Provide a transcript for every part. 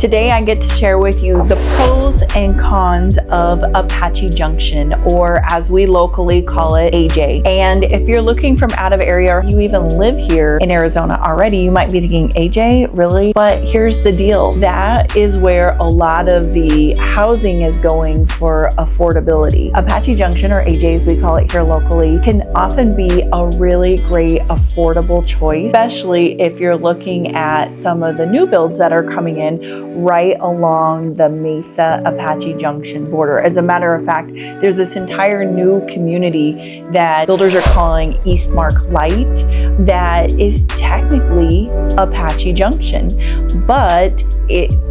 Today I get to share with you the pros and cons of Apache Junction, or as we locally call it, AJ. And if you're looking from out of area, or you even live here in Arizona already, you might be thinking, AJ, really? But here's the deal. That is where a lot of the housing is going for affordability. Apache Junction, or AJ as we call it here locally, can often be a really great affordable choice, especially if you're looking at some of the new builds that are coming in right along the Mesa Apache Junction border. As a matter of fact, there's this entire new community that builders are calling Eastmark Light that is technically Apache Junction. But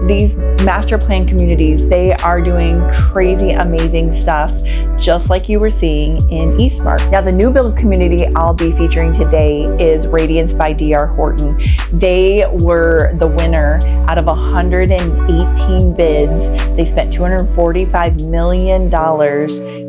these master plan communities, they are doing crazy, amazing stuff, just like you were seeing in Eastmark. Now, the new build community I'll be featuring today is Radiance by DR Horton. They were the winner out of 118 bids. They spent $245 million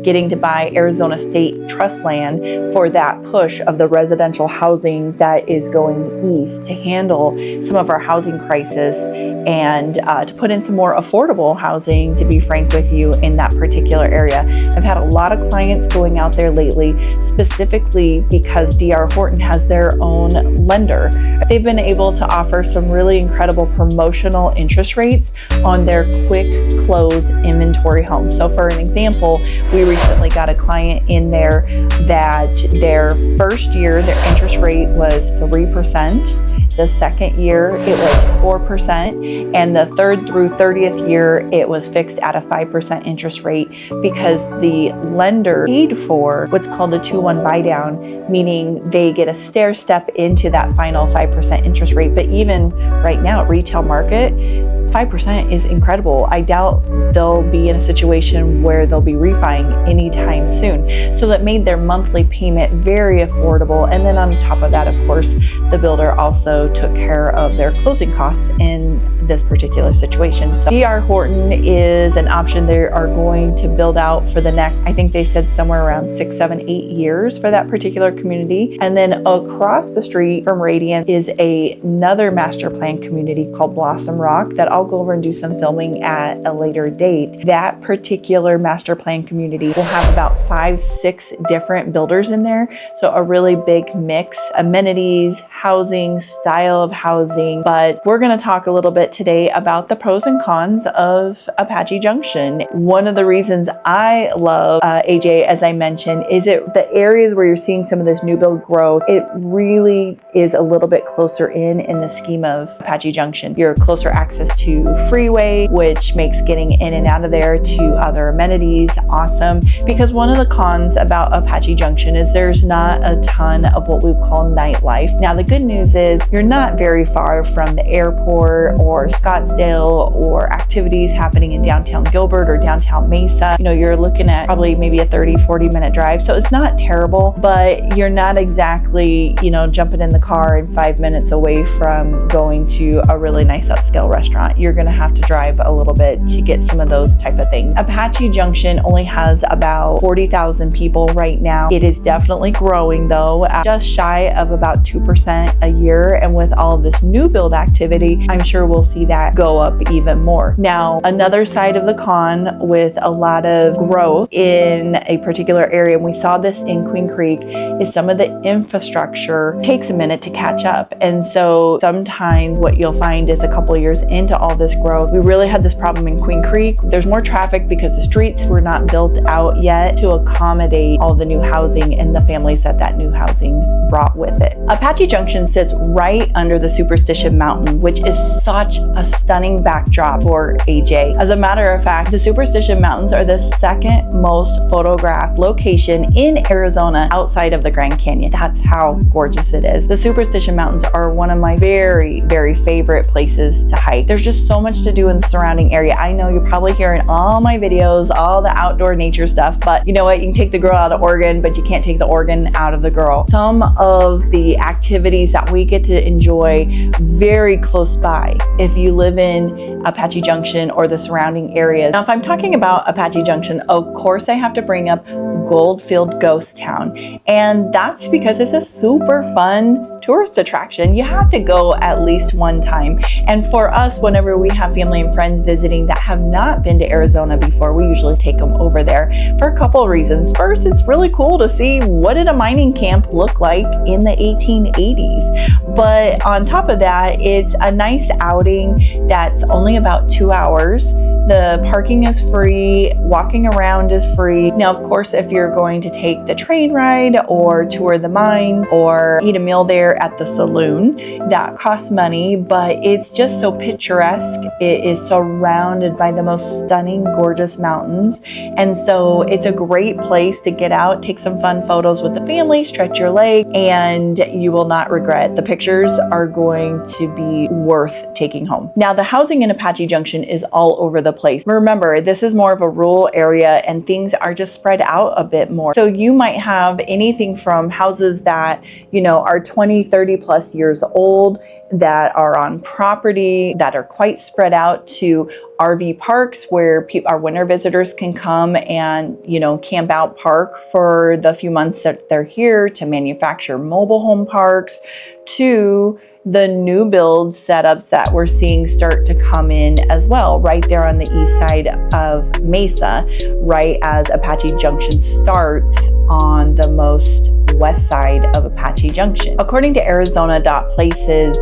getting to buy Arizona State Trust land for that push of the residential housing that is going east to handle some of our housing crisis and to put in some more affordable housing, to be frank with you, in that particular area. I've had a lot of clients going out there lately, specifically because DR Horton has their own lender. They've been able to offer some really incredible promotional interest rates on their quick close inventory homes. So for an example, we recently got a client in there that their first year, their interest rate was 3%. The second year, it was 4%, and the third through 30th year, it was fixed at a 5% interest rate because the lender paid for what's called a 2-1 buy down, meaning they get a stair step into that final 5% interest rate. But even right now, retail market, 5% is incredible. I doubt they'll be in a situation where they'll be refining anytime soon. So that made their monthly payment very affordable. And then on top of that, of course, the builder also took care of their closing costs in this particular situation. So DR Horton is an option. They are going to build out for the next, I think they said somewhere around 6, 7, 8 years for that particular community. And then across the street from Radiance is another master plan community called Blossom Rock that I'll go over and do some filming at a later date. That particular master plan community will have about 5, 6 different builders in there. So a really big mix, amenities, housing, style of housing. But we're going to talk a little bit today about the pros and cons of Apache Junction. One of the reasons I love AJ, as I mentioned, is the areas where you're seeing some of this new build growth, it really is a little bit closer in the scheme of Apache Junction. You're closer access to freeway, which makes getting in and out of there to other amenities awesome. Because one of the cons about Apache Junction is there's not a ton of what we call nightlife. Now, the good news is you're not very far from the airport or Scottsdale or activities happening in downtown Gilbert or downtown Mesa. You know, you're looking at probably maybe a 30-40 minute drive. So it's not terrible, but you're not exactly, jumping in the car and 5 minutes away from going to a really nice upscale restaurant. You're going to have to drive a little bit to get some of those type of things. Apache Junction only has about 40,000 people right now. It is definitely growing though, just shy of about 2% a year. And with all of this new build activity, I'm sure we'll see that go up even more. Now, another side of the con with a lot of growth in a particular area, and we saw this in Queen Creek, is some of the infrastructure takes a minute to catch up. And so sometimes what you'll find is a couple of years into all this growth, we really had this problem in Queen Creek. There's more traffic because the streets were not built out yet to accommodate all the new housing and the families that new housing brought with it. Apache Junction sits right under the Superstition Mountain, which is such a stunning backdrop for AJ. As a matter of fact, the Superstition Mountains are the second most photographed location in Arizona outside of the Grand Canyon. That's how gorgeous it is. The Superstition Mountains are one of my very, very favorite places to hike. There's just so much to do in the surrounding area. I know you're probably hearing all my videos, all the outdoor nature stuff, but you know what? You can take the girl out of Oregon, but you can't take the Oregon out of the girl. Some of the activities that we get to enjoy very close by if you live in Apache Junction or the surrounding areas. Now, if I'm talking about Apache Junction, of course I have to bring up Goldfield Ghost Town. And that's because it's a super fun tourist attraction. You have to go at least one time. And for us, whenever we have family and friends visiting that have not been to Arizona before, we usually take them over there for a couple of reasons. First, it's really cool to see what did a mining camp look like in the 1880s. But on top of that, it's a nice outing that's only about 2 hours. The parking is free, walking around is free. Now, of course, if you're going to take the train ride or tour the mines or eat a meal there at the saloon, that costs money, but it's just so picturesque. It is surrounded by the most stunning, gorgeous mountains. And so it's a great place to get out, take some fun photos with the family, stretch your leg, and you will not regret. The pictures are going to be worth taking home. Now, the housing in Apache Junction is all over the place. Remember, this is more of a rural area and things are just spread out a bit more. So you might have anything from houses that, are 20, 30 plus years old, that are on property, that are quite spread out, to RV parks where our winter visitors can come and, camp out, park for the few months that they're here, to manufacture mobile home parks, to the new build setups that we're seeing start to come in as well, right there on the east side of Mesa, right as Apache Junction starts on the most west side of Apache Junction. According to Arizona.places,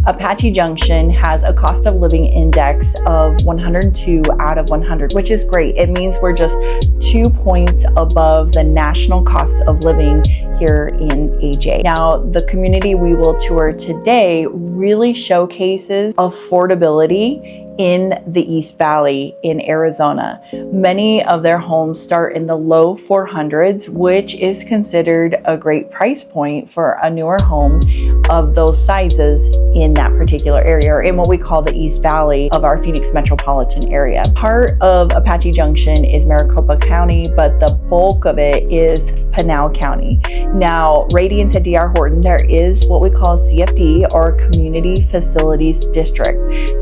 Apache Junction has a cost of living index of 102 out of 100, which is great. It means we're just 2 points above the national cost of living here in AJ. Now, the community we will tour today really showcases affordability in the East Valley in Arizona. Many of their homes start in the low 400s, which is considered a great price point for a newer home of those sizes in that particular area, or in what we call the East Valley of our Phoenix metropolitan area. Part of Apache Junction is Maricopa County, but the bulk of it is Pinal County. Now, Radiance at DR Horton, there is what we call CFD, or Community Facilities District.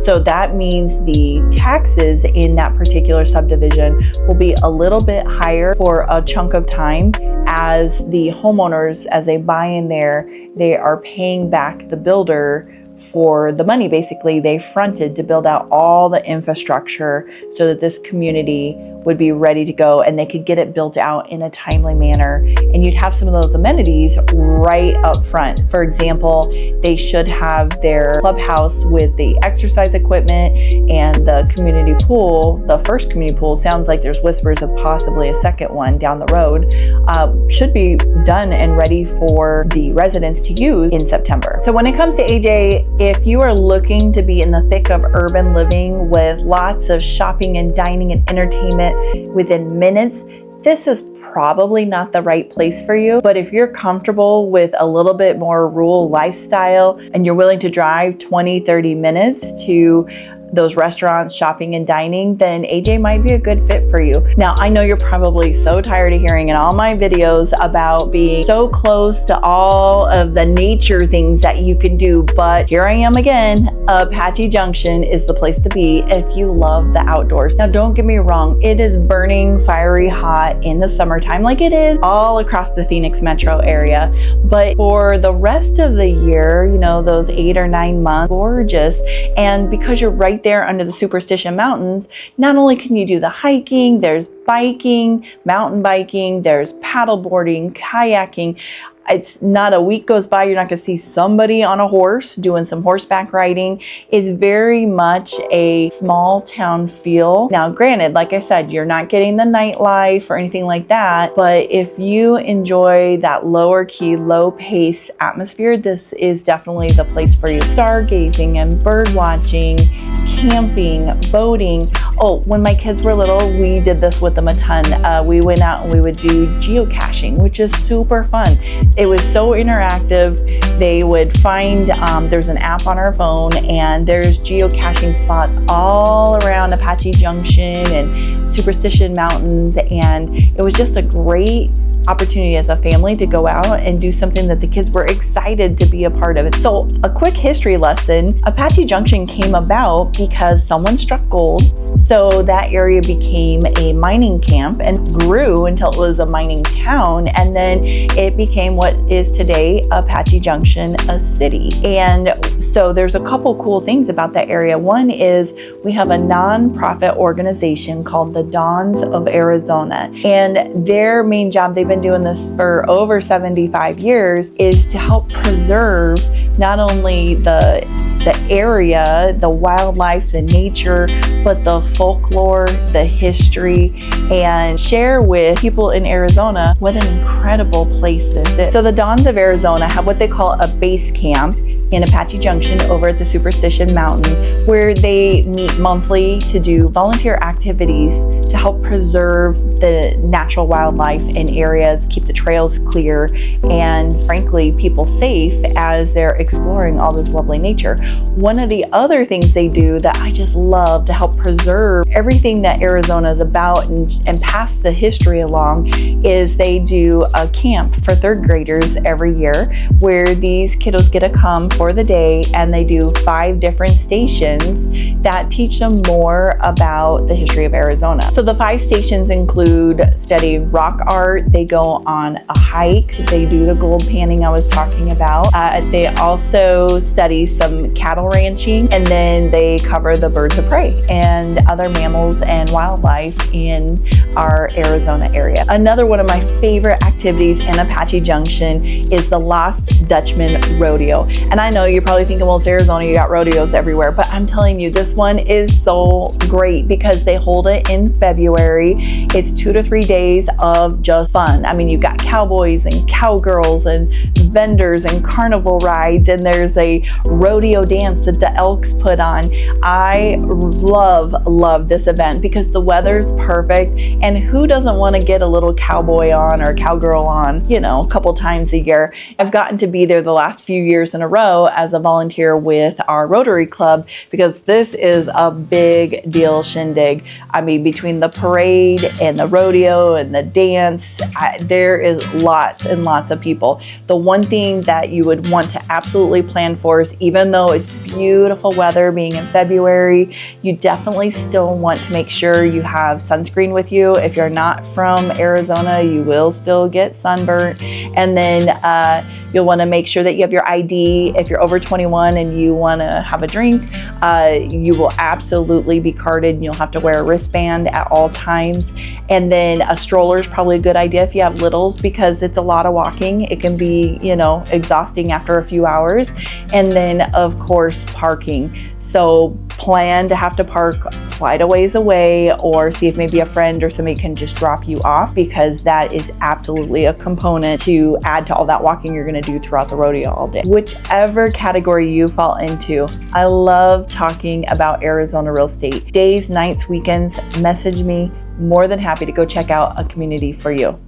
So that means the taxes in that particular subdivision will be a little bit higher for a chunk of time, as the homeowners, as they buy in there, they are paying back the builder for the money basically they fronted to build out all the infrastructure so that this community would be ready to go and they could get it built out in a timely manner. And you'd have some of those amenities right up front. For example, they should have their clubhouse with the exercise equipment and the community pool. The first community pool, sounds like there's whispers of possibly a second one down the road, should be done and ready for the residents to use in September. So when it comes to AJ, if you are looking to be in the thick of urban living with lots of shopping and dining and entertainment within minutes, this is probably not the right place for you. But if you're comfortable with a little bit more rural lifestyle and you're willing to drive 20, 30 minutes to those restaurants, shopping and dining, then AJ might be a good fit for you. Now, I know you're probably so tired of hearing in all my videos about being so close to all of the nature things that you can do, but here I am again. Apache Junction is the place to be if you love the outdoors. Now, don't get me wrong, it is burning fiery hot in the summertime like it is all across the Phoenix metro area, but for the rest of the year, those 8 or 9 months, gorgeous. And because you're right there under the Superstition Mountains, not only can you do the hiking, there's biking, mountain biking, there's paddle boarding, kayaking. It's not a week goes by, you're not going to see somebody on a horse doing some horseback riding. It's very much a small town feel. Now, granted, like I said, you're not getting the nightlife or anything like that, but if you enjoy that lower key, low pace atmosphere, this is definitely the place for you. Stargazing and bird watching, camping, boating. Oh, when my kids were little, we did this with them a ton. We went out and we would do geocaching, which is super fun. It was so interactive. They would find, there's an app on our phone and there's geocaching spots all around Apache Junction and Superstition Mountains. And it was just a great opportunity as a family to go out and do something that the kids were excited to be a part of it. So a quick history lesson, Apache Junction came about because someone struck gold, So that area became a mining camp and grew until it was a mining town. And then it became what is today Apache Junction, a city. And so there's a couple cool things about that area. One is we have a nonprofit organization called the Dons of Arizona. And their main job, they've been doing this for over 75 years, is to help preserve not only the area, the wildlife, the nature, but the folklore, the history, and share with people in Arizona what an incredible place this is. So the Dons of Arizona have what they call a base camp in Apache Junction over at the Superstition Mountain, where they meet monthly to do volunteer activities to help preserve the natural wildlife in areas, keep the trails clear, and frankly, people safe as they're exploring all this lovely nature. One of the other things they do that I just love to help preserve everything that Arizona is about and pass the history along is they do a camp for third graders every year where these kiddos get to come for the day, and they do 5 different stations that teach them more about the history of Arizona. So the 5 stations include studying rock art, they go on a hike, they do the gold panning I was talking about, they also study some cattle ranching, and then they cover the birds of prey and other mammals and wildlife in our Arizona area. Another one of my favorite activities in Apache Junction is the Lost Dutchman Rodeo. And I know you're probably thinking, well, it's Arizona, you got rodeos everywhere, but I'm telling you, this one is so great because they hold it in February. It's 2 to 3 days of just fun. I mean, you've got cowboys and cowgirls and vendors and carnival rides, and there's a rodeo dance that the Elks put on. I love this event because the weather's perfect, and who doesn't want to get a little cowboy on or cowgirl on, you know, a couple times a year. I've gotten to be there the last few years in a row as a volunteer with our Rotary Club because this is a big deal shindig. I mean, between the parade and the rodeo and the dance, there is lots and lots of people. The one thing that you would want to absolutely plan for is, even though it's beautiful weather being in February, you definitely still want to make sure you have sunscreen with you. If you're not from Arizona, you will still get sunburnt. And then you'll want to make sure that you have your ID. If you're over 21 and you want to have a drink, you will absolutely be carded, and you'll have to wear a wristband at all times. And then a stroller is probably a good idea if you have littles, because it's a lot of walking. It can be, you know, exhausting after a few hours. And then, of course, parking. So plan to have to park quite a ways away, or see if maybe a friend or somebody can just drop you off, because that is absolutely a component to add to all that walking you're going to do throughout the rodeo all day. Whichever category you fall into, I love talking about Arizona real estate. Days, nights, weekends, message me. More than happy to go check out a community for you.